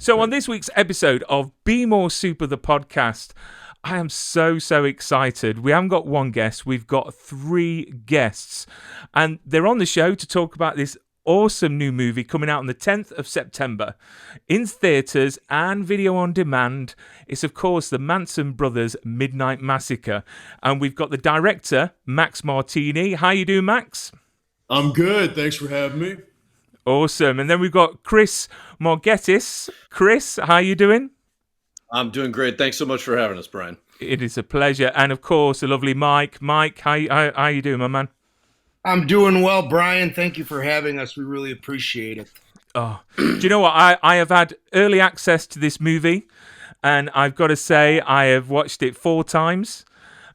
So on this week's episode of Be More Super, the podcast, I am so excited. We haven't got one guest, we've got 3 guests. And they're on the show to talk about this awesome new movie coming out on the 10th of September in theatres and video on demand. It's, of course, the Manson Brothers Midnight Massacre. And we've got the director, Max Martini. How you doing, Max? I'm good. Thanks for having me. Awesome. And then we've got Chris Morgettis. Chris, how you doing? I'm doing great. Thanks so much for having us, Brian. It is a pleasure. And, of course, the lovely Mike. Mike, how you doing, my man? I'm doing well, Brian. Thank you for having us. We really appreciate it. Oh, do you know what? I have had early access to this movie, and I've got to say I have watched it 4 times.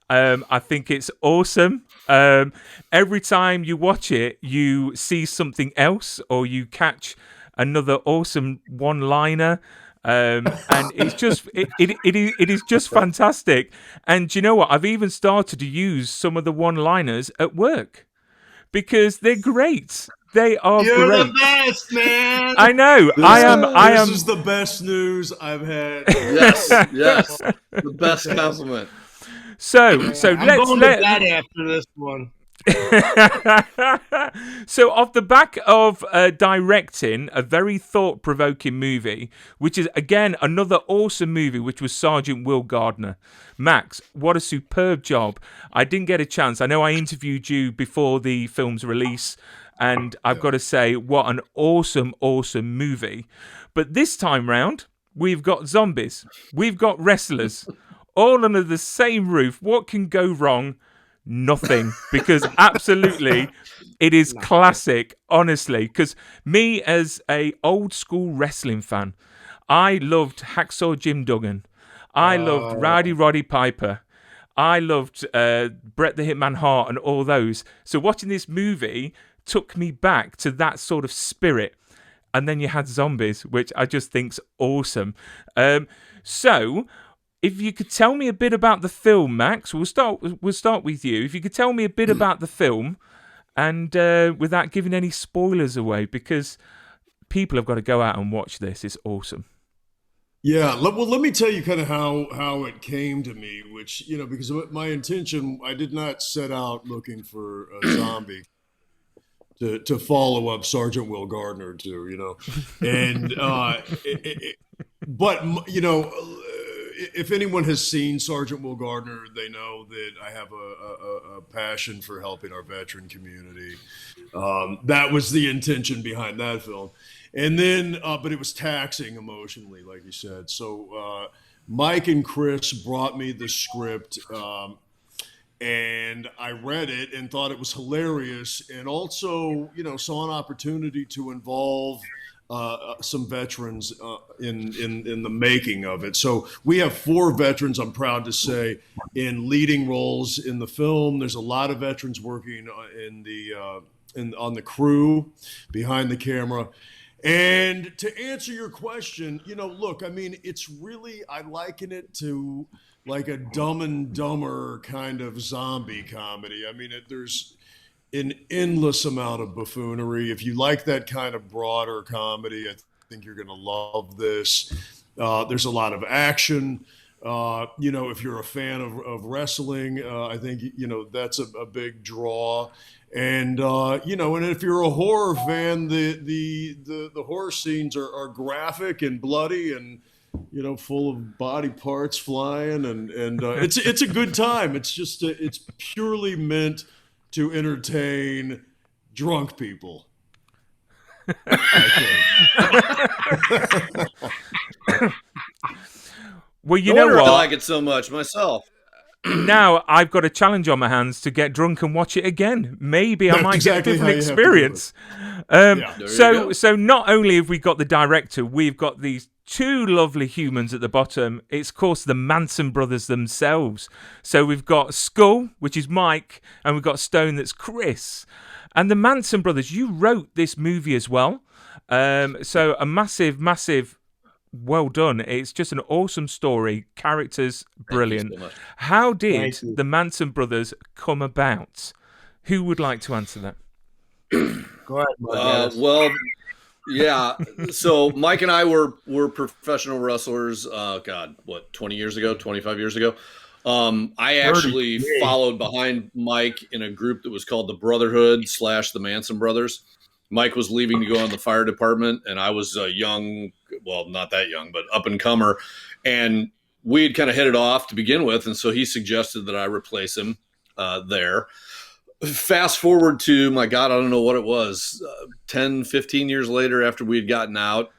I think it's awesome. Every time you watch it, you see something else, or you catch another awesome one-liner. And it's just it is just fantastic. And do you know what? I've even started to use some of the one-liners at work because they're great. They are You're great. the best, man. I know. This is the best news I've had. Yes, the best compliment. So I'm let's going to bed after this one. So off the back of directing a very thought-provoking movie, which is again another awesome movie, which was Sergeant Will Gardner. Max, what a superb job. I didn't get a chance. I know I interviewed you before the film's release, and I've got to say, what an awesome movie. But this time round, we've got zombies. We've got wrestlers. All under the same roof. What can go wrong? Nothing. Because absolutely, it is classic, honestly. Because me, as a old school wrestling fan, I loved Hacksaw Jim Duggan. I loved Rowdy Roddy Piper. I loved Bret the Hitman Hart and all those. So watching this movie took me back to that sort of spirit. And then you had zombies, which I just think's awesome. So if you could tell me a bit about the film, Max, we'll start with you. If you could tell me a bit about the film, and without giving any spoilers away, because people have got to go out and watch this. It's awesome. Yeah, well, let me tell you kind of how it came to me, which, because my intention, I did not set out looking for a zombie to follow up Sergeant Will Gardner to, and but if anyone has seen Sergeant Will Gardner, they know that I have a passion for helping our veteran community. That was the intention behind that film. And then, but it was taxing emotionally, like you said. So Mike and Chris brought me the script, and I read it and thought it was hilarious, and also, saw an opportunity to involve some veterans in the making of it. So we have 4 veterans, I'm proud to say, in leading roles in the film. There's a lot of veterans working on the crew, behind the camera. And to answer your question, look, I mean, it's really, I liken it to like a Dumb and Dumber kind of zombie comedy. I mean, there's an endless amount of buffoonery. If you like that kind of broader comedy, I think you're going to love this. There's a lot of action. If you're a fan of wrestling, I think, that's a big draw. And, and if you're a horror fan, the horror scenes are graphic and bloody and, full of body parts flying. And it's a good time. It's just, it's purely meant to entertain drunk people. Well, you know what? I like it so much myself. Now I've got a challenge on my hands to get drunk and watch it again. Maybe I might get a different experience. So not only have we got the director, we've got these 2 lovely humans at the bottom. It's, of course, the Manson brothers themselves. So we've got Skull, which is Mike, and we've got Stone, that's Chris. And the Manson brothers, you wrote this movie as well. So a massive well done. It's just an awesome story. Characters, brilliant. Thank you so much. How did the Manson brothers come about? Who would like to answer that? Go ahead, Margetis. Well, Yeah. So Mike and I were professional wrestlers. 20 years ago, 25 years ago. I actually 33. followed behind Mike in a group that was called the Brotherhood / the Manson Brothers. Mike was leaving to go on the fire department, and I was a young, well, not that young, but up and comer. And we had kind of hit it off to begin with, and so he suggested that I replace him there. Fast forward to, my God, I don't know what it was, 10, 15 years later after we had gotten out.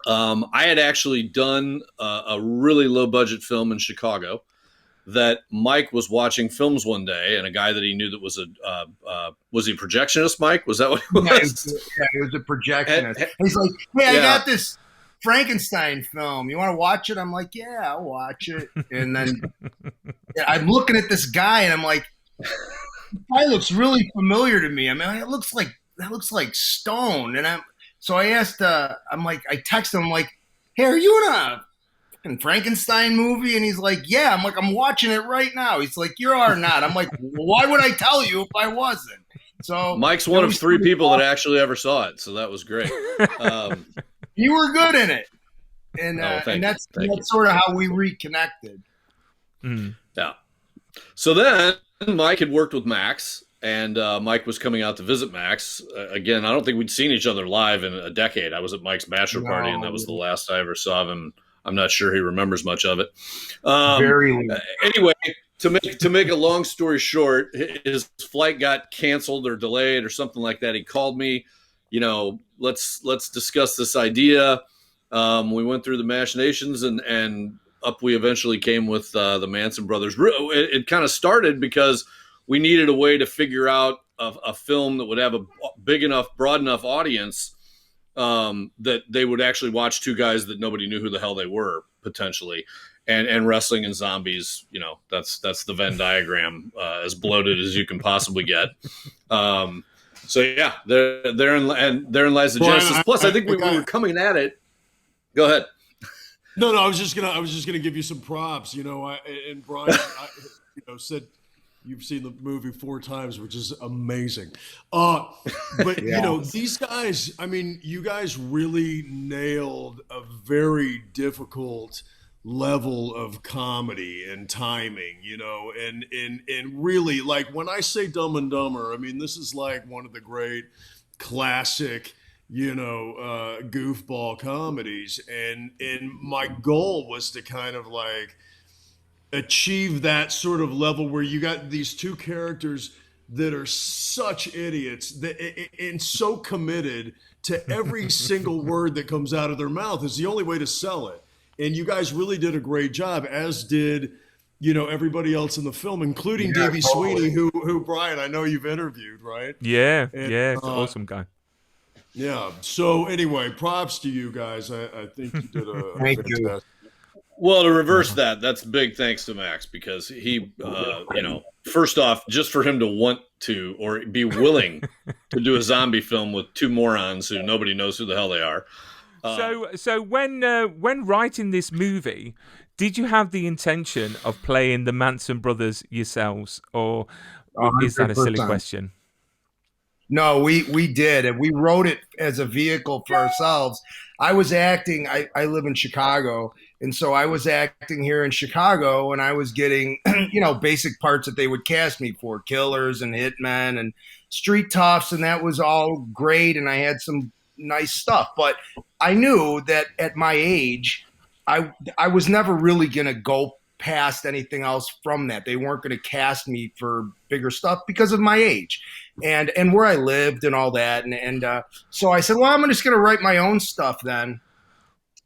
I had actually done a really low budget film in Chicago that Mike was watching films one day, and a guy that he knew that was was he a projectionist, Mike? Was that what he was? Yeah, he was a projectionist. He's like, hey, I got this Frankenstein film. You want to watch it? I'm like, yeah, I'll watch it. And then I'm looking at this guy, and I'm like, guy looks really familiar to me. I mean, that looks like Stone. And so I asked, I texted him, I'm like, hey, are you in a fucking Frankenstein movie? And he's like, yeah. I'm like, I'm watching it right now. He's like, you are not. I'm like, well, why would I tell you if I wasn't? So Mike's one of 3 people that actually ever saw it, so that was great. You were good in it, and that's sort of how we reconnected. Mm. Yeah. So then Mike had worked with Max, and Mike was coming out to visit Max. Again, I don't think we'd seen each other live in a decade. I was at Mike's bachelor party, and that was the last I ever saw of him. I'm not sure he remembers much of it. Anyway, to make a long story short, his flight got canceled or delayed or something like that. He called me, let's discuss this idea. We went through the machinations, and up we eventually came with the Manson brothers. It kind of started because we needed a way to figure out a film that would have a big enough, broad enough audience that they would actually watch 2 guys that nobody knew who the hell they were, potentially. And wrestling and zombies, that's the Venn diagram, as bloated as you can possibly get. So yeah, therein lies the genesis. Plus, I think we were coming at it. Go ahead. No, I was just gonna give you some props. And Brian, said you've seen the movie 4 times, which is amazing. But these guys, I mean, you guys really nailed a very difficult level of comedy and timing, and really, like, when I say Dumb and Dumber, I mean, this is like one of the great classic, goofball comedies. And my goal was to kind of like achieve that sort of level where you got these 2 characters that are such idiots and so committed to every single word that comes out of their mouth is the only way to sell it. And you guys really did a great job, as did, everybody else in the film, including D.B. Sweeney, who Brian, I know you've interviewed, right? Yeah, it's an awesome guy. Yeah. So anyway, props to you guys. I think you did a Thank fantastic. you. Well, to reverse that, that's big thanks to Max, because he, first off, just for him to want to or be willing to do a zombie film with 2 morons who nobody knows who the hell they are. So when writing this movie, did you have the intention of playing the Manson brothers yourselves, or is that a silly 100%. question? No, we did, and we wrote it as a vehicle for ourselves. I was acting. I live in Chicago, and so I was acting here in Chicago, and I was getting basic parts that they would cast me for, killers and hitmen and street toughs, and that was all great, and I had some nice stuff. But I knew that at my age, I was never really going to go past anything else from that. They weren't going to cast me for bigger stuff because of my age and where I lived and all that. And so I said, well, I'm just going to write my own stuff then.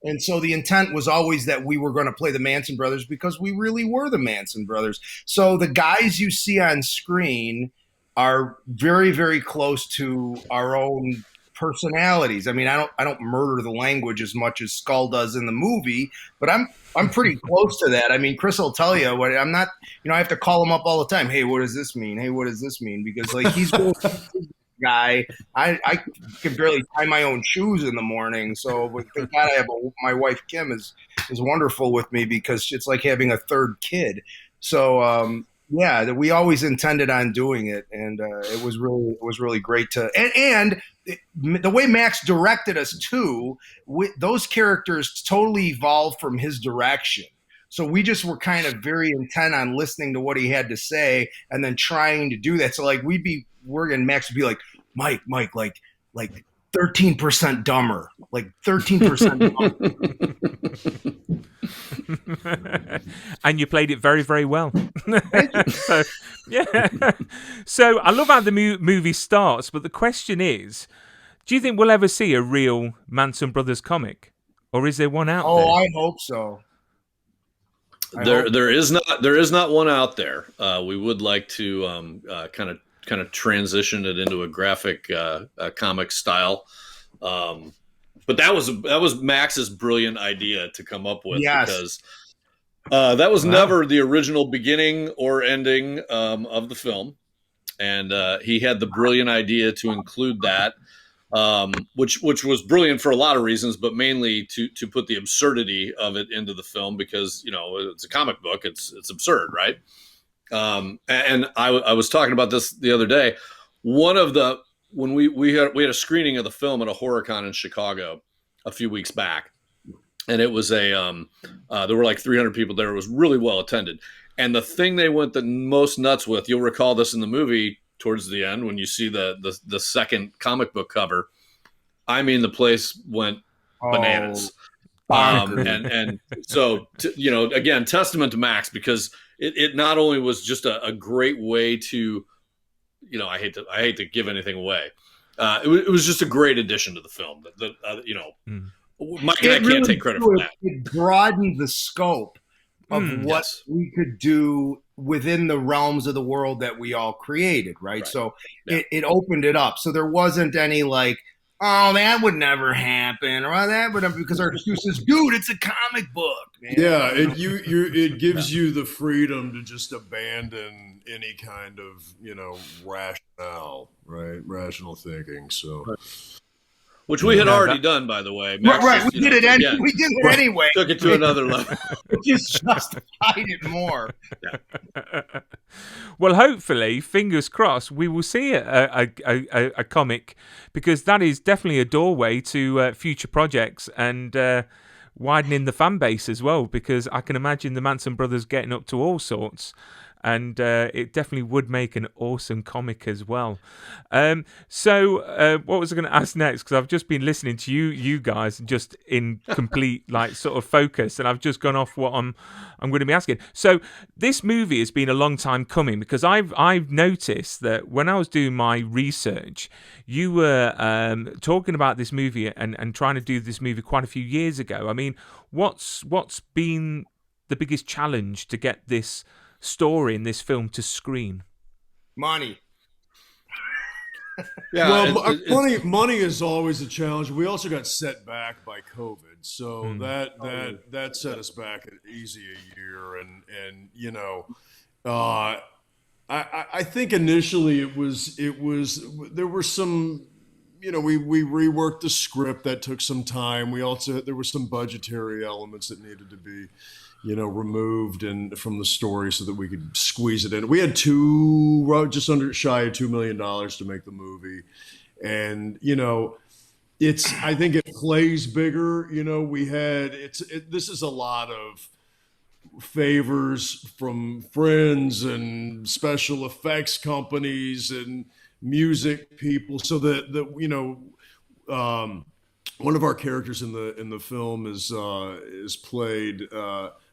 And so the intent was always that we were going to play the Manson brothers because we really were the Manson brothers. So the guys you see on screen are very, very close to our own personalities. I mean, I don't murder the language as much as Skull does in the movie, but I'm pretty close to that. I mean, Chris will tell you what I'm not. I have to call him up all the time. Hey, what does this mean? Hey, what does this mean? Because like he's a guy. I can barely tie my own shoes in the morning. So thank God I have my wife Kim is wonderful with me because it's like having a 3rd kid. So yeah, that we always intended on doing it, and it was really great to and the way Max directed us too. Those characters totally evolved from his direction. So we just were kind of very intent on listening to what he had to say and then trying to do that. So like Max would be like, Mike, like 13% dumber, like 13% dumber. And you played it very, very well. So, yeah. So I love how the movie starts, but the question is, do you think we'll ever see a real Manson Brothers comic, or is there one out there? Oh, I hope so. There is not one out there. We would like to kind of transition it into a graphic comic style. But that was Max's brilliant idea to come up with, yes. Because that was never the original beginning or ending of the film, and he had the brilliant idea to include that, which was brilliant for a lot of reasons, but mainly to put the absurdity of it into the film, because it's a comic book, it's absurd, right? And I was talking about this the other day. When we had a screening of the film at a HorrorCon in Chicago a few weeks back, and it was there were like 300 people there. It was really well attended, and the thing they went the most nuts with, you'll recall this in the movie towards the end when you see the second comic book cover. I mean, the place went bananas, and so again, testament to Max, because it not only was just a great way to. I hate to give anything away. It was just a great addition to the film. Mike and I can't take credit for that. It broadened the scope of what we could do within the realms of the world that we all created, right? So it opened it up. So there wasn't any like, oh, that would never happen, or that would, because our excuse is, dude, it's a comic book, man. Yeah, it gives you the freedom to just abandon any kind of rationale, right? Rational thinking. So, which we had already done, by the way. Max we did it anyway. Took it to another level. We just justified it more. Well, hopefully, fingers crossed, we will see a comic, because that is definitely a doorway to future projects and widening the fan base as well, because I can imagine the Manson brothers getting up to all sorts. And it definitely would make an awesome comic as well. So what was I going to ask next? Because I've just been listening to you guys just in complete sort of focus, and I've just gone off what I'm going to be asking. So this movie has been a long time coming, because I've noticed that when I was doing my research, you were talking about this movie and trying to do this movie quite a few years ago. I mean, what's been the biggest challenge to get this story in this film to screen? Money. Yeah, well, money is always a challenge. We also got set back by COVID, so that set us back easy a year, and I think initially it was there were some, we reworked the script. That took some time. There were some budgetary elements that needed to be removed from the story so that we could squeeze it in. We had just shy of $2 million to make the movie. And, I think it plays bigger. This is a lot of favors from friends and special effects companies and music people. So that one of our characters in the film is played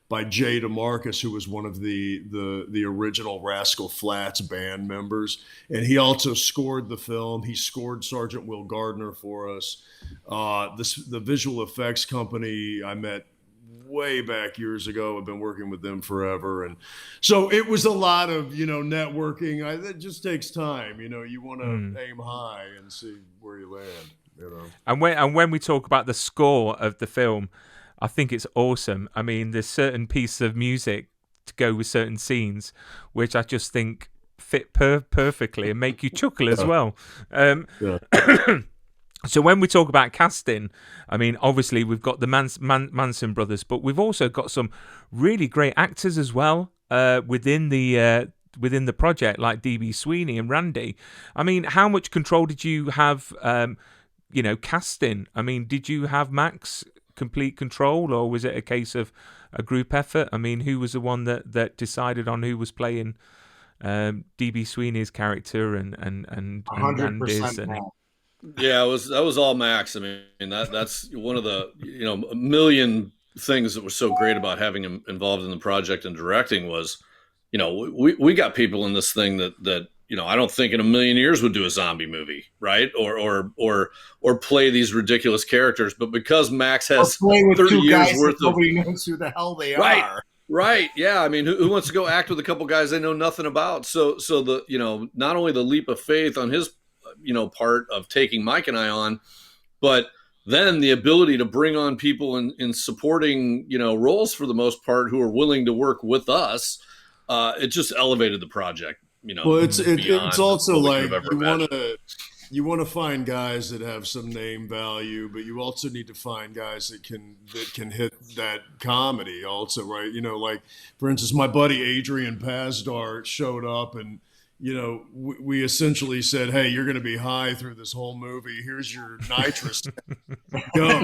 by Jay DeMarcus, who was one of the original Rascal Flatts band members, and he also scored the film. He scored Sergeant Will Gardner for us. The visual effects company I met way back years ago. I've been working with them forever, and so it was a lot of networking. It just takes time. You want to aim high and see where you land. And when we talk about the score of the film, I think it's awesome. I mean, there's certain pieces of music to go with certain scenes, which I just think fit perfectly and make you chuckle as well. So when we talk about casting, I mean, obviously we've got the Manson brothers, but we've also got some really great actors as well within the within the project, like DB Sweeney and Randy. I mean, how much control did you have? Casting. I mean, did you have Max complete control, or was it a case of a group effort? I mean, who was the one that decided on who was playing DB Sweeney's character and 100% and Yeah, that was all Max. I mean, that's one of the a million things that was so great about having him involved in the project and directing was, we got people in this thing that I don't think in a million years would do a zombie movie, right? Or play these ridiculous characters, but because Max has 30 years worth of nobody knows who the hell they are. Right. Yeah. I mean, who wants to go act with a couple guys they know nothing about? So the not only the leap of faith on his part of taking Mike and I on, but then the ability to bring on people in supporting roles for the most part who are willing to work with us. It just elevated the project. Well, it's also like you want to find guys that have some name value, but you also need to find guys that can hit that comedy also, right? Like for instance, my buddy Adrian Pazdar showed up, and we essentially said, "Hey, you're going to be high through this whole movie. Here's your nitrous, go."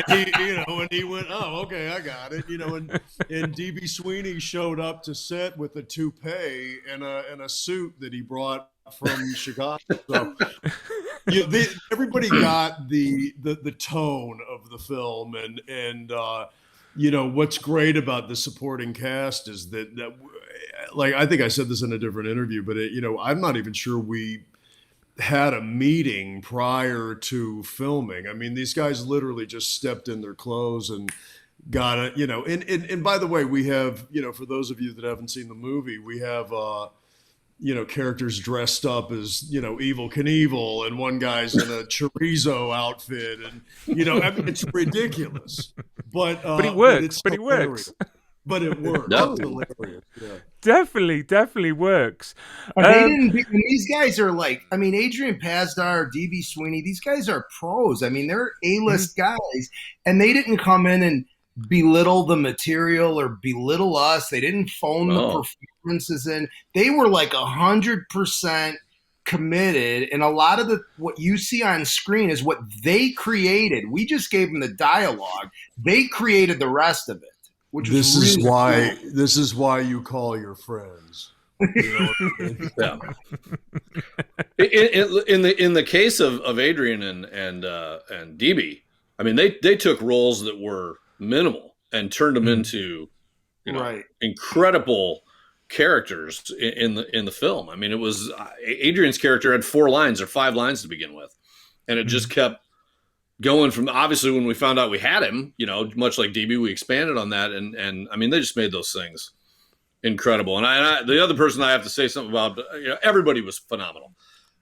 And he went, "Oh, okay, I got it." And DB Sweeney showed up to set with a toupee and a suit that he brought from Chicago. So everybody got the tone of the film, and what's great about the supporting cast is that like I think I said this in a different interview, but I'm not even sure we had a meeting prior to filming. I mean, these guys literally just stepped in their clothes and got it. And by the way, we have for those of you that haven't seen the movie, we have characters dressed up as, Evel Knievel, and one guy's in a chorizo outfit, and, I mean, it's ridiculous. But it works. But it works. But it works. No. It's hilarious. Yeah. Definitely works. These guys are like, I mean, Adrian Pazdar, DB Sweeney, these guys are pros. I mean, they're A-list guys, and they didn't come in and belittle the material or belittle us. They didn't phone the performances in. They were like 100% committed, and a lot of what you see on screen is what they created. We just gave them the dialogue. They created the rest of it. This is why you call your friends. Yeah. In the case of Adrian and DB, I mean they took roles that were minimal and turned them into incredible characters in the film. I mean, it was Adrian's character had 4 lines or 5 lines to begin with, and it just kept going from, obviously when we found out we had him, much like DB, we expanded on that, and I mean they just made those things incredible. And I the other person I have to say something about, everybody was phenomenal.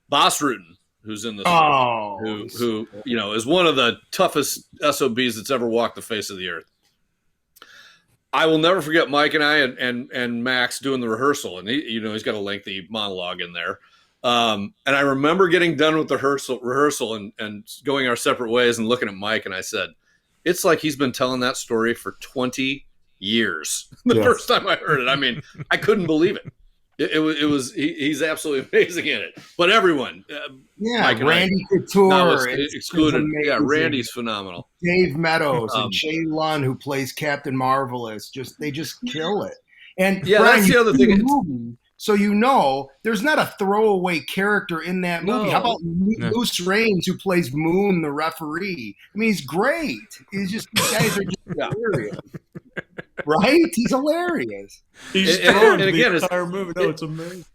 Boss Rutan, who's in this who is one of the toughest SOBs that's ever walked the face of the earth. I will never forget Mike and I and Max doing the rehearsal, and he's got a lengthy monologue in there. And I remember getting done with the rehearsal and going our separate ways and looking at Mike, and I said, it's like he's been telling that story for 20 years. First time I heard it. I mean, I couldn't believe it. He's absolutely amazing in it. But everyone, Mike Randy Couture excluded. Yeah, Randy's phenomenal. Dave Meadows and Shay Lunn, who plays Captain Marvelous, they just kill it. And Brian, that's the other thing. So there's not a throwaway character in that movie. No. How about Luce Rains, who plays Moon, the referee? I mean, he's great. These guys are just hilarious. Right? He's hilarious. And again, the entire movie. No, it's amazing.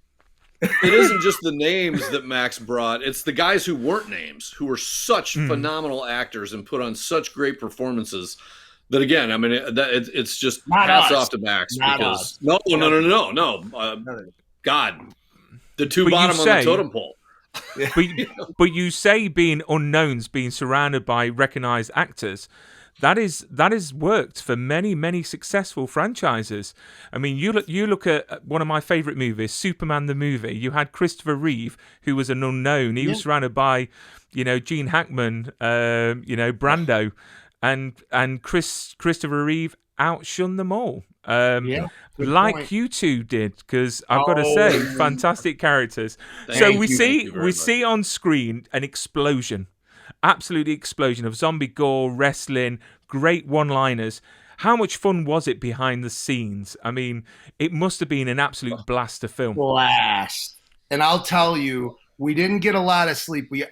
It isn't just the names that Max brought. It's the guys who weren't names, who were such phenomenal actors and put on such great performances. That again, I mean, it's just hats off to Max because no. God, the two bottom on the totem pole. But you say being unknowns, being surrounded by recognized actors, that is worked for many successful franchises. I mean, you look at one of my favorite movies, Superman the movie. You had Christopher Reeve, who was an unknown. He was surrounded by, Gene Hackman, Brando. And Christopher Reeve outshone them all. Good Like point. you two did, because I've got to say, fantastic characters. Thank we you. see on screen an explosion, absolute explosion of zombie gore, wrestling, great one-liners. How much fun was it behind the scenes? I mean, it must have been an absolute blast to film. Blast. And I'll tell you, we didn't get a lot of sleep. We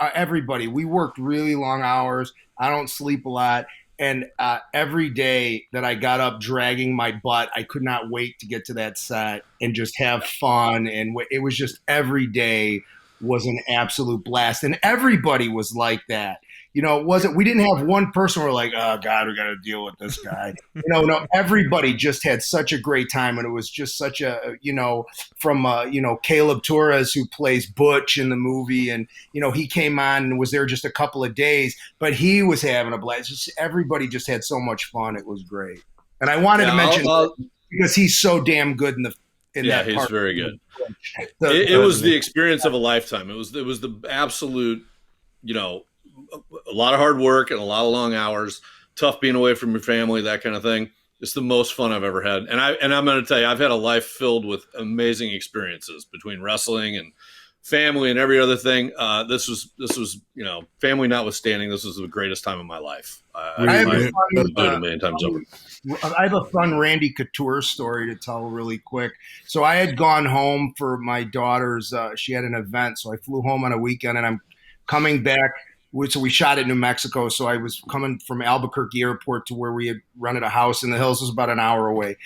worked really long hours. I don't sleep a lot. And every day that I got up dragging my butt, I could not wait to get to that set and just have fun. And it was just every day was an absolute blast. And everybody was like that. You know, we didn't have one person who were like, oh, God, we got to deal with this guy. No, everybody just had such a great time. And it was just such a, from, Caleb Torres, who plays Butch in the movie. And, he came on and was there just a couple of days, but he was having a blast. Everybody just had so much fun. It was great. And I wanted to mention because he's so damn good in that he's part. very good. It was the experience of a lifetime. It was the absolute, a lot of hard work and a lot of long hours, tough being away from your family, that kind of thing. It's the most fun I've ever had. And I'm going to tell you, I've had a life filled with amazing experiences between wrestling and family and every other thing. This was, family notwithstanding, this was the greatest time of my life. I've do it a million times over. I have a fun Randy Couture story to tell really quick. So I had gone home for my daughter's, she had an event. So I flew home on a weekend and I'm coming back. So we shot at New Mexico. So I was coming from Albuquerque Airport to where we had rented a house in the hills. It was about an hour away.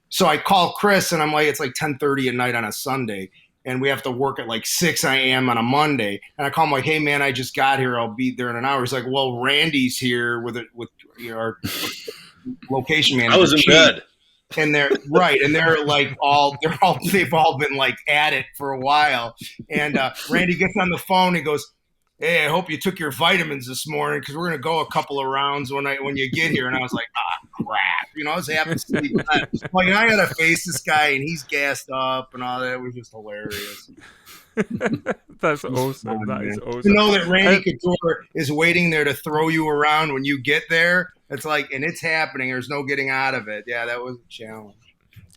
So I call Chris and I'm like, it's like 10:30 at night on a Sunday. And we have to work at like 6 a.m. on a Monday. And I call him like, hey, man, I just got here. I'll be there in an hour. He's like, well, Randy's here with our location manager. I was in bed. And they're like they've all been like at it for a while. And Randy gets on the phone and goes, hey, I hope you took your vitamins this morning because we're going to go a couple of rounds when you get here. And I was like, crap. I was half asleep. Like, I got to face this guy and he's gassed up and all that. It was just hilarious. That's awesome. That is awesome. To know that Randy Couture is waiting there to throw you around when you get there, it's like, and it's happening. There's no getting out of it. Yeah, that was a challenge.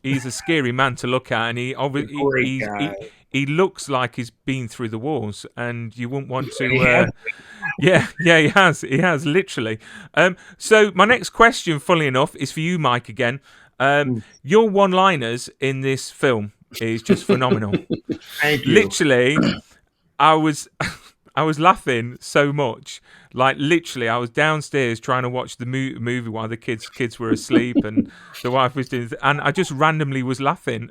He's a scary man to look at, and he looks like he's been through the walls, and you wouldn't want to. He has literally. So my next question, funnily enough, is for you, Mike. Again, your one-liners in this film is just phenomenal. Thank you. Literally, I was laughing so much. Like, literally, I was downstairs trying to watch the movie while the kids were asleep and the wife was doing, and I just randomly was laughing.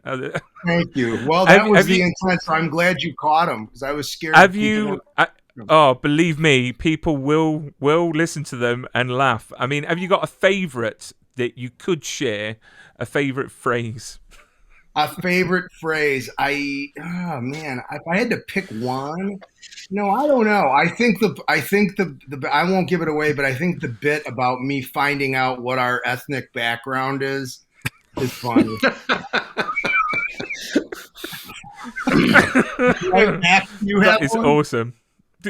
Thank you. Well, that was the intent. So I'm glad you caught him because I was scared. Have you? Believe me, people will listen to them and laugh. I mean, have you got a favorite that you could share? A favorite phrase? A favorite phrase? If I had to pick one. No, I don't know. I think the I won't give it away, but I think the bit about me finding out what our ethnic background is funny. That is awesome.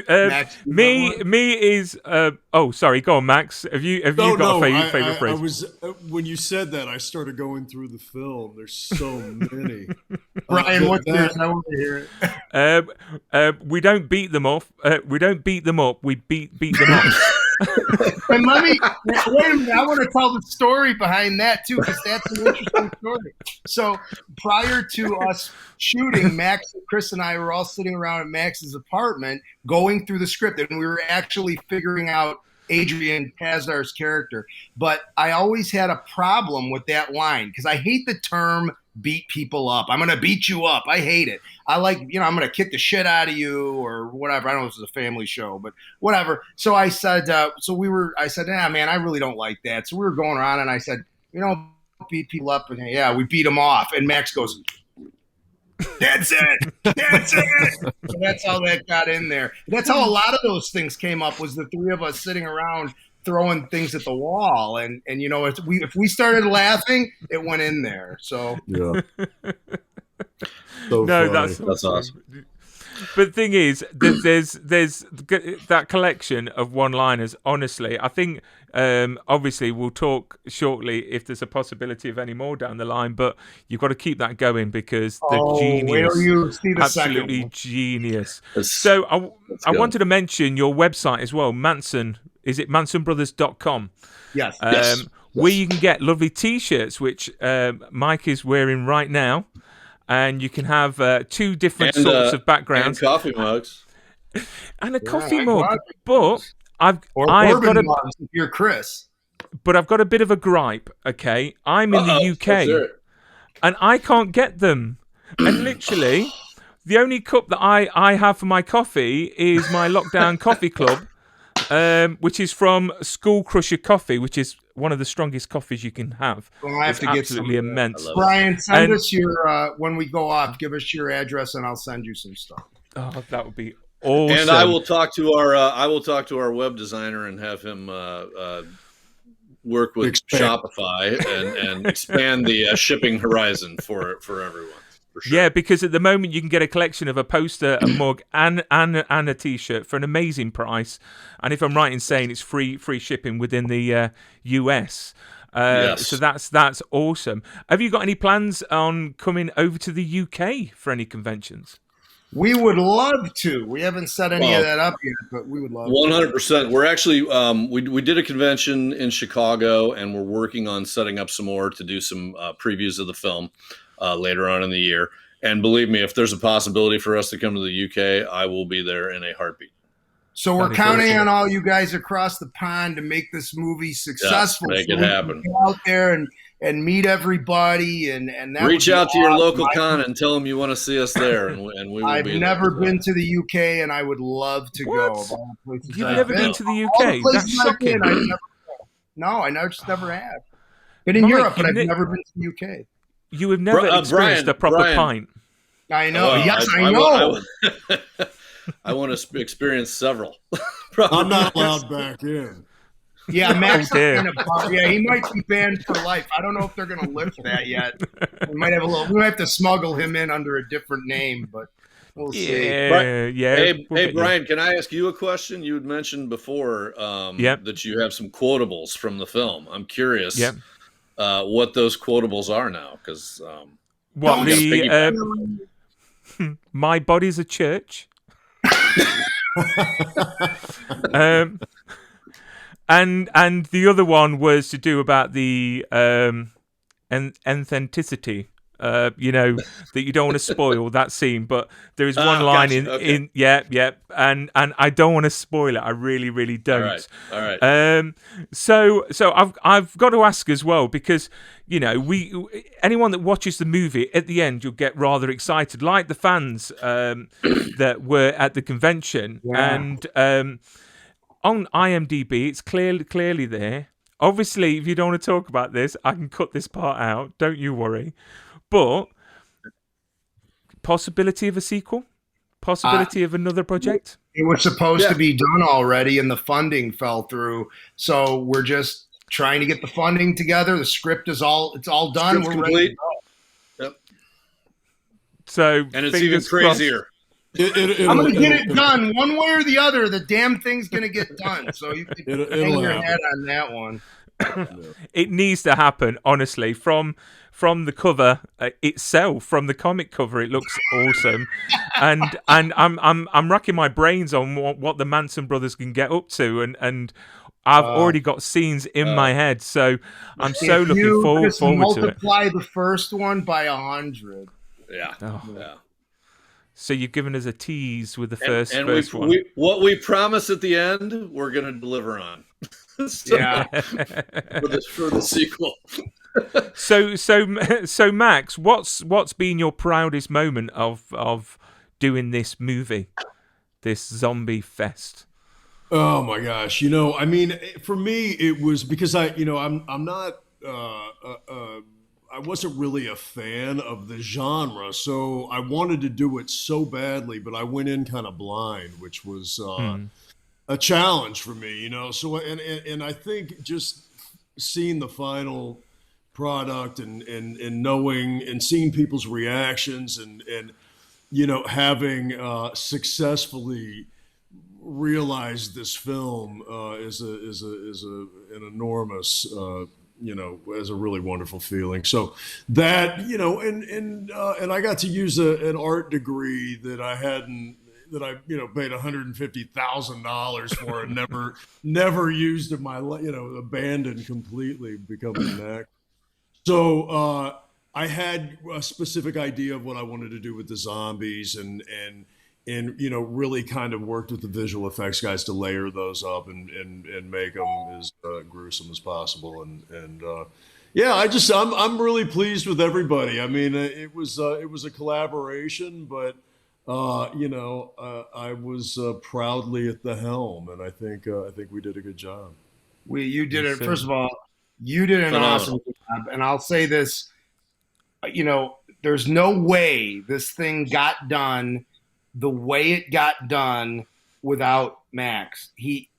Max, me is sorry, go on, Max. Have you got a favorite phrase? I was when you said that, I started going through the film. There's so many. Brian, what's yours? I want to hear it. We don't beat them off. We don't beat them up. We beat them up. And wait a minute. I want to tell the story behind that too, because that's an interesting story. So prior to us shooting, Max, Chris, and I were all sitting around at Max's apartment going through the script, and we were actually figuring out Adrian Pazdar's character. But I always had a problem with that line because I hate the term beat people up. I'm going to beat you up. I hate it. I like, I'm going to kick the shit out of you or whatever. I don't know if this is a family show, but whatever. So I said, man, I really don't like that. So we were going around and I said, beat people up. And yeah, we beat them off. And Max goes, that's it. That's it. So that's how that got in there. That's how a lot of those things came up, was the three of us sitting around throwing things at the wall. And if we started laughing, it went in there. So yeah. So no, that's awesome. But the thing is, there's that collection of one-liners. Honestly, I think obviously we'll talk shortly if there's a possibility of any more down the line. But you've got to keep that going because the genius, wait till you see the second absolutely one. genius. Let's So I go. wanted to mention your website as well, Manson. Is it mansonbrothers.com? Yes. Where you can get lovely T-shirts, which Mike is wearing right now. And you can have two different sorts of backgrounds. And coffee mugs. And a coffee mug. But I've Or got bourbon mugs if you're Chris. But I've got a bit of a gripe, okay? I'm in the UK and I can't get them. And literally, the only cup that I have for my coffee is my Lockdown Coffee Club, which is from School Crusher Coffee, which is one of the strongest coffees you can have. Well, I have to get some. Absolutely immense. Brian, send us your when we go off. Give us your address, and I'll send you some stuff. Oh, that would be awesome. And I will talk to our web designer and have him work with Shopify and expand the shipping horizon for everyone. For sure. Yeah, because at the moment you can get a collection of a poster, a mug, and a T-shirt for an amazing price. And if I'm right in saying it's free shipping within the US, Yes. So that's awesome. Have you got any plans on coming over to the UK for any conventions? We would love to. We haven't set any of that up yet, but we would love 100%. We're actually we did a convention in Chicago, and we're working on setting up some more to do some previews of the film later on in the year. And believe me, if there's a possibility for us to come to the UK, I will be there in a heartbeat. So we're counting on all you guys across the pond to make this movie successful. Yes, make it happen. Get out there and meet everybody and that reach out to awesome. your local con and tell them you want to see us there, and we will I've be never there. been to the UK, and I would love to go. You've never been to the UK? That's shocking. I never have. Been in Mike, Europe, but I've never been to the UK. You have never experienced a proper pint. I know. Yes, I know. I want to experience several. I'm not allowed back in. Yeah, Max. He might be banned for life. I don't know if they're going to lift that yet. We might have to smuggle him in under a different name, but we'll see. Hey, Brian, can I ask you a question? You had mentioned before that you have some quotables from the film. I'm curious what those quotables are now, because my body's a church. And the other one was to do about the authenticity, that you don't want to spoil that scene, but there is one line and I don't want to spoil it. I really, really don't. All right. So I've got to ask as well, because anyone that watches the movie at the end, you'll get rather excited, like the fans that were at the convention, and on IMDb, it's clearly there. Obviously, if you don't want to talk about this, I can cut this part out. Don't you worry. But possibility of a sequel? Possibility of another project? It was supposed to be done already, and the funding fell through. So we're just trying to get the funding together. The script is all done. Script's we're complete. ready to go. Yep. So and it's even crazier. I'm going to get it done one way or the other. The damn thing's going to get done. So you can hang your head on that one. It needs to happen, honestly. From the cover itself, from the comic cover, it looks awesome, and I'm racking my brains on what the Manson brothers can get up to, and I've already got scenes in my head, so I'm so looking forward to it. Multiply the first one by 100. Yeah. So you've given us a tease with the first one. What we promise at the end, we're going to deliver on. For the sequel. So Max, what's been your proudest moment of doing this movie, this zombie fest? Oh my gosh! For me, it was because I'm not. I wasn't really a fan of the genre, so I wanted to do it so badly, but I went in kind of blind, which was a challenge for me, So and I think just seeing the final product and knowing and seeing people's reactions and having successfully realized this film is an enormous, as a really wonderful feeling. So that, and I got to use an art degree that I hadn't, that I, paid $150,000 for and never used in my, abandoned completely, becoming an actor. So I had a specific idea of what I wanted to do with the zombies, and really kind of worked with the visual effects guys to layer those up and make them as gruesome as possible. I'm really pleased with everybody. I mean, it was a collaboration, but I was proudly at the helm, and I think we did a good job. You did it. First of all, you did an awesome job, and I'll say this: there's no way this thing got done the way it got done without Max. He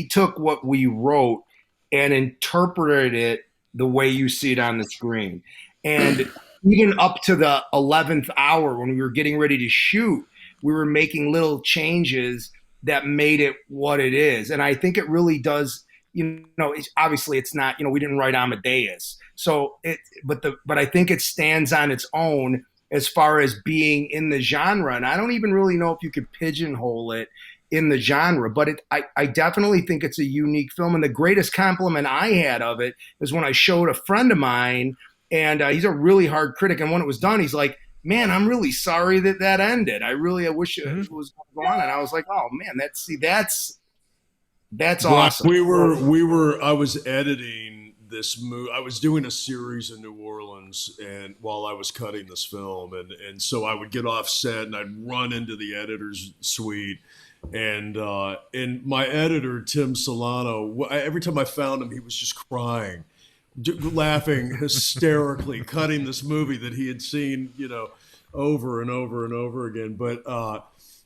took what we wrote and interpreted it the way you see it on the screen. And even up to the 11th hour when we were getting ready to shoot, we were making little changes that made it what it is. And I think it really does, obviously it's not, we didn't write Amadeus. So but I think it stands on its own as far as being in the genre. And I don't even really know if you could pigeonhole it in the genre, but I definitely think it's a unique film. And the greatest compliment I had of it is when I showed a friend of mine, and he's a really hard critic. And when it was done, he's like, man, I'm really sorry that ended. I wish it was going on. And I was like, oh man, that's awesome. I was editing this movie. I was doing a series in New Orleans, and while I was cutting this film, and so I would get off set and I'd run into the editor's suite, and my editor Tim Solano, every time I found him, he was just crying, laughing hysterically, cutting this movie that he had seen, over and over and over again. But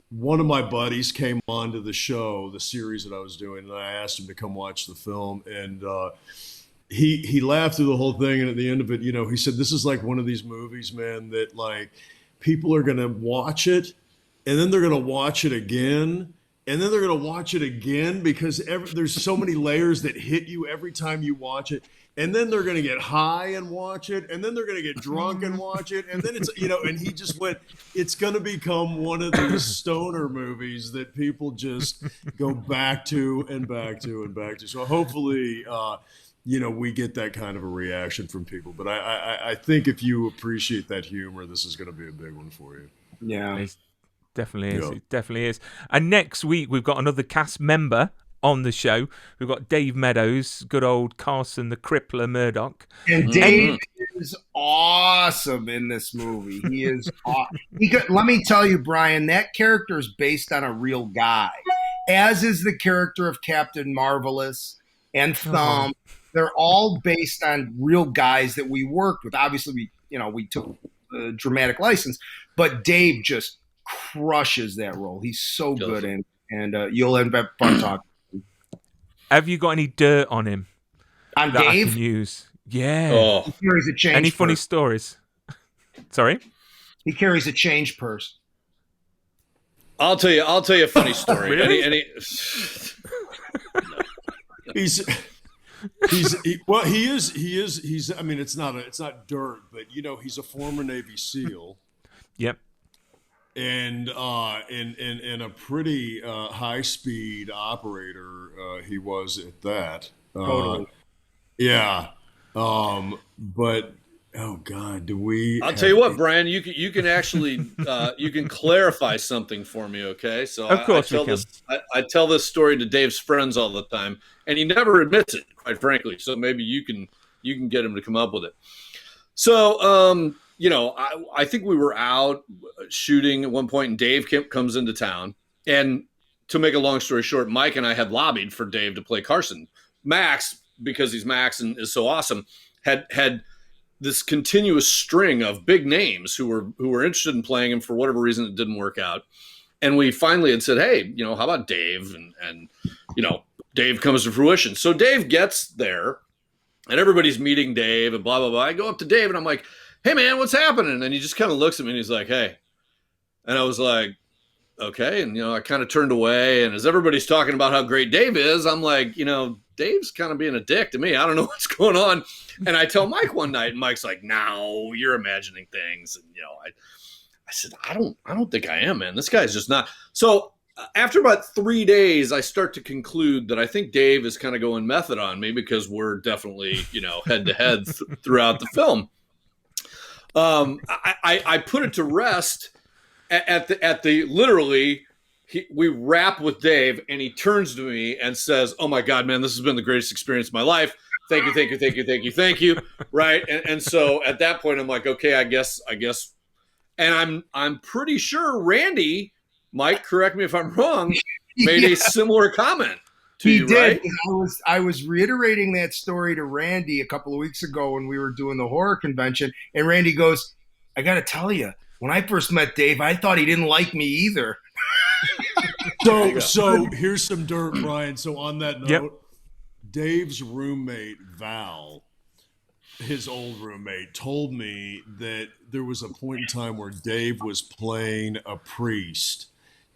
one of my buddies came onto the show, the series that I was doing, and I asked him to come watch the film, and he laughed through the whole thing, and at the end of it, he said, "This is like one of these movies, man, that like people are gonna watch it, and then they're gonna watch it again, and then they're gonna watch it again because there's so many layers that hit you every time you watch it, and then they're gonna get high and watch it, and then they're gonna get drunk and watch it, and then it's and he just went, it's gonna become one of these stoner movies that people just go back to and back to and back to. So hopefully." We get that kind of a reaction from people. But I think if you appreciate that humor, this is going to be a big one for you. Yeah. It definitely is. Yeah. It definitely is. And next week, we've got another cast member on the show. We've got Dave Meadows, good old Carson the Crippler Murdoch. And Dave is awesome in this movie. He is awesome. Let me tell you, Brian, that character is based on a real guy, as is the character of Captain Marvelous and Thumb. They're all based on real guys that we worked with. Obviously, we took a dramatic license, but Dave just crushes that role. He's so good, and you'll end up fun talking. Have you got any dirt on him? On Dave? I can use? Yeah. Oh. He carries a change Any purse. funny stories? Sorry? He carries a change purse. I'll tell you a funny story. Really? He is. I mean, it's not dirt, but he's a former Navy SEAL. Yep. And in a pretty high speed operator, he was at that. Totally. Yeah. But oh God, do we? I'll tell you what, Brian. You can actually you can clarify something for me, okay? So of course I tell this story to Dave's friends all the time, and he never admits it, quite frankly. So maybe you can get him to come up with it. So I think we were out shooting at one point, and Dave comes into town. And to make a long story short, Mike and I had lobbied for Dave to play Carson. Max, because he's Max and is so awesome, had this continuous string of big names who were interested in playing him. For whatever reason, it didn't work out. And we finally had said, hey, how about Dave? And Dave comes to fruition. So Dave gets there, and everybody's meeting Dave and blah, blah, blah. I go up to Dave, and I'm like, hey, man, what's happening? And he just kind of looks at me, and he's like, hey, And I was like, okay. And, I kind of turned away. And as everybody's talking about how great Dave is, I'm like, Dave's kind of being a dick to me. I don't know what's going on. And I tell Mike one night, and Mike's like, no, you're imagining things. And, I said, I don't think I am, man. This guy's just not. So after about 3 days, I start to conclude that I think Dave is kind of going method on me because we're definitely, head to head throughout the film. I put it to rest at the literally, we wrap with Dave, and he turns to me and says, "Oh my God, man, this has been the greatest experience of my life. Thank you, thank you, thank you, thank you, thank you." Right, and so at that point, I'm like, okay, I guess, and I'm pretty sure Randy, Mike, correct me if I'm wrong, made a similar comment to you, did. right? I was reiterating that story to Randy a couple of weeks ago when we were doing the horror convention, and Randy goes, "I got to tell you, when I first met Dave, I thought he didn't like me either." So here's some dirt, Brian. So on that note, Yep. Dave's roommate, Val, his old roommate, told me that there was a point in time where Dave was playing a priest,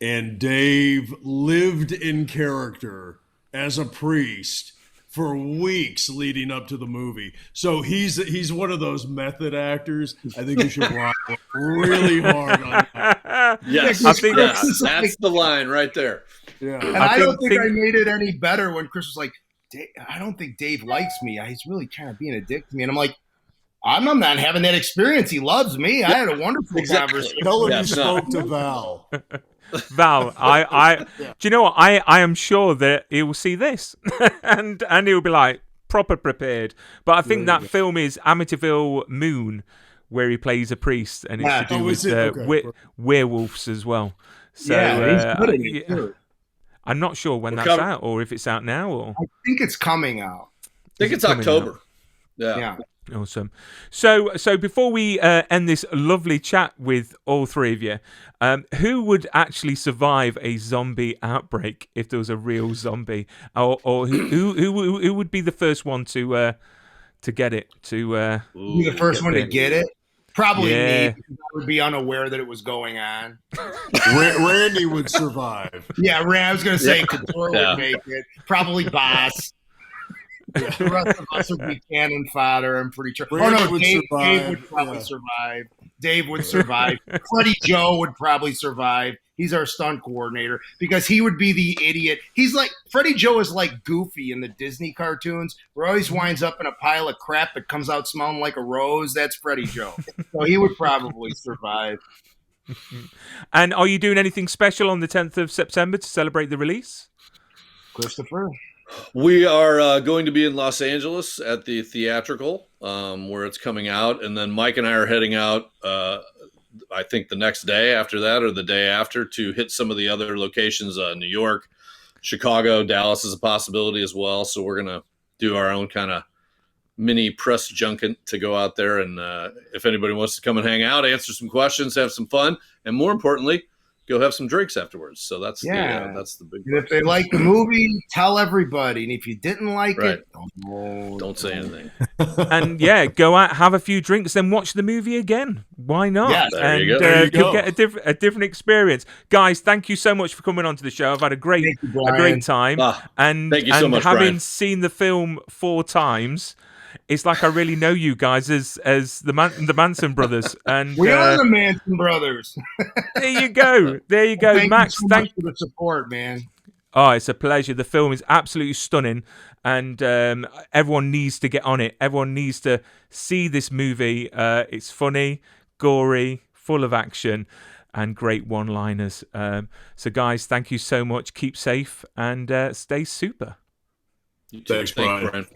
and Dave lived in character as a priest for weeks leading up to the movie. So he's one of those method actors. I think you should rock really hard on that. Yes, I think that's the line right there. Yeah. And I don't think I made it any better when Chris was like, "I don't think Dave likes me. He's really kind of being a dick to me." And I'm like, I'm not having that experience. He loves me. I had a wonderful conversation. Tell him you spoke to Val. Val, do you know what? I am sure that he will see this and he'll be like proper prepared. But I think that film is Amityville Moon, where he plays a priest, and it's to do with werewolves as well. So he's good at it too. I'm not sure when that's out, or if it's out now, or I think it's coming out. I think it's October. Yeah. Awesome. So before we end this lovely chat with all three of you, who would actually survive a zombie outbreak if there was a real zombie, or who would be the first one to get it? Be the first one to get it? Probably me, because I would be unaware that it was going on. Randy would survive. Yeah, I was going to say Couture would make it. Probably Boss. The rest of us would be cannon fodder, I'm pretty sure. Dave would probably survive. Dave would survive. Freddie Joe would probably survive. He's our stunt coordinator because he would be the idiot. Freddie Joe is like Goofy in the Disney cartoons, where he always winds up in a pile of crap that comes out smelling like a rose. That's Freddie Joe. So he would probably survive. And are you doing anything special on the 10th of September to celebrate the release? Christopher? We are going to be in Los Angeles at the theatrical where it's coming out. And then Mike and I are heading out, I think the next day after that or the day after, to hit some of the other locations, New York, Chicago, Dallas is a possibility as well. So we're going to do our own kind of mini press junket to go out there. And if anybody wants to come and hang out, answer some questions, have some fun, and more importantly, go have some drinks afterwards. So that's the big. And if they like the movie, tell everybody. And if you didn't like it, don't say anything. And go out, have a few drinks, then watch the movie again. Why not? Yeah, you'll get a different experience. Guys, thank you so much for coming on to the show. I've had a great time. And thank you so much, having Brian. seen the film 4 times, it's like I really know you guys as the Manson brothers, and we are the Manson brothers. There you go, Max. Thank you for the support, man. Oh, it's a pleasure. The film is absolutely stunning, and everyone needs to get on it. Everyone needs to see this movie. It's funny, gory, full of action, and great one-liners. So, guys, thank you so much. Keep safe and stay super. Thanks, Brian.